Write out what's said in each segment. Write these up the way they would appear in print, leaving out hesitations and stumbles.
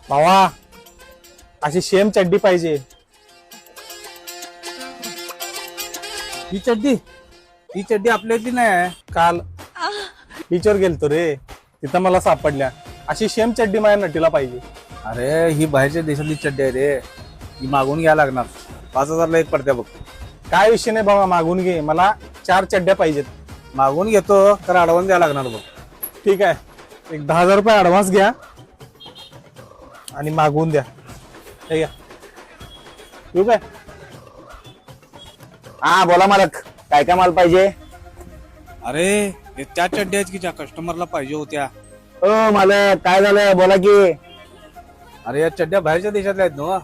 भावा अशी सेम चड्डी पाहिजे. ही चड्डी आपल्याची नाही आहे. काल बीचवर गेलतो रे, तिथं मला सापडल्या. अशी सेम चड्डी माझ्या नटीला पाहिजे. अरे ही बाहेरच्या देशातली चड्डी आहे रे, ही मागून घ्यायला लागणार. 5,000ला एक पडत्या बघ. काय विषय नाही भावा, मागून घे. मला 4 चड्ड्या पाहिजेत. मागून घेतो तर ऍडव्हान्स द्यायला लागणार बघ. ठीक आहे, एक 10,000 रुपये ऍडव्हान्स घ्या आणि मागवून द्या. हे घ्या. येऊ काय? हा बोला मालक, काय काय माल पाहिजे? अरे हे त्या चड्ड्या आहेत की ज्या कस्टमरला पाहिजे होत्या. ओ मालक काय झालं बोला की. अरे या चड्ड्या बाहेरच्या देशातल्या आहेत ना,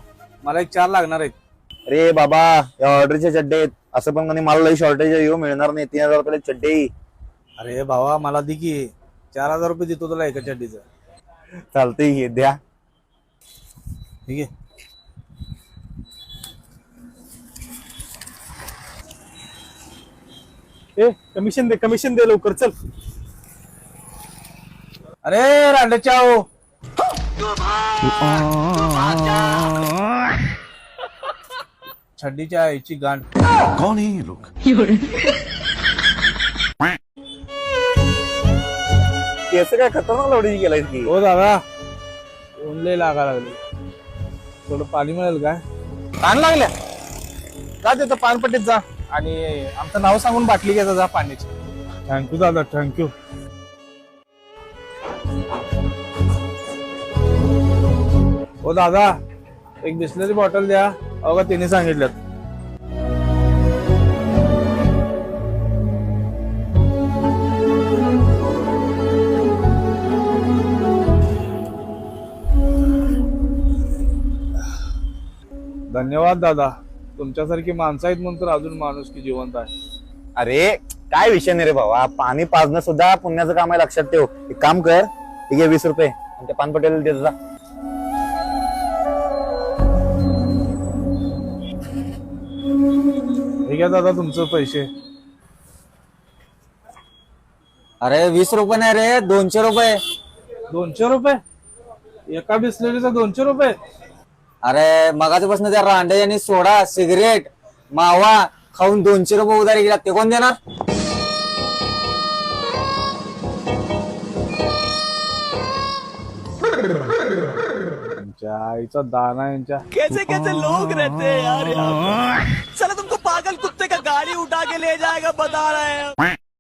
मला एक 4 लागणार आहेत. अरे बाबा या ऑर्डरचे चड्डे आहेत, असं पण कोणी मला लई शॉर्टेज येऊ मिळणार नाही. 3,000 रुपये चड्डे. अरे भावा मला दे की, 4,000 रुपये देतो तुला एका चड्डीचं. चालतंय घे द्या. ठीक आहे. ए कमिशन दे लवकर चल. अरे रांडेच्या हो, छड्डीच्या आईची गांड. कौन है ये लोग? केस काय खतरनाक लवडीची केलाय की. हो दादा, ऊन लय लागा लागले. थोडं पाणी मिळेल काय? ताण लागल्या जा, तिथं पानपट्टीत जा आणि आमचं नाव सांगून बाटली घ्यायचा जा पाण्याची. थँक्यू दादा, थँक्यू. हो दादा, एक बिस्लरी बॉटल द्या. अवघा तिने सांगितलं. धन्यवाद दादा, तुमच्यासारखी माणसं आहेत म्हणून तर अजून माणूस की जिवंत आहे. अरे काय विषय नाही रे भावा, पाणी पाजणं सुद्धा पुण्याचं काम आहे, लक्षात ठेव. एक काम कर, ठीक आहे 20 रुपये आणि त्या पानपटेला देत जा. ठीक आहे दादा, तुमचं पैसे. अरे 20 रुपये नाही रे, 200 रुपये. 200 रुपये? एका बिस्लरीचा 200 रुपये? अरे मगाचपासून त्या रांडे आणि सोडा सिगरेट मावा खाऊन 200 रुपये उधारी गेला, ते कोण देणार? आईचा दाना यांच्या. कैसे कैसे लोग रहते हैं यार यहाँ पे। साला तुमको पागल कुत्ते का गाड़ी उठा के ले जाएगा बता रहे हैं।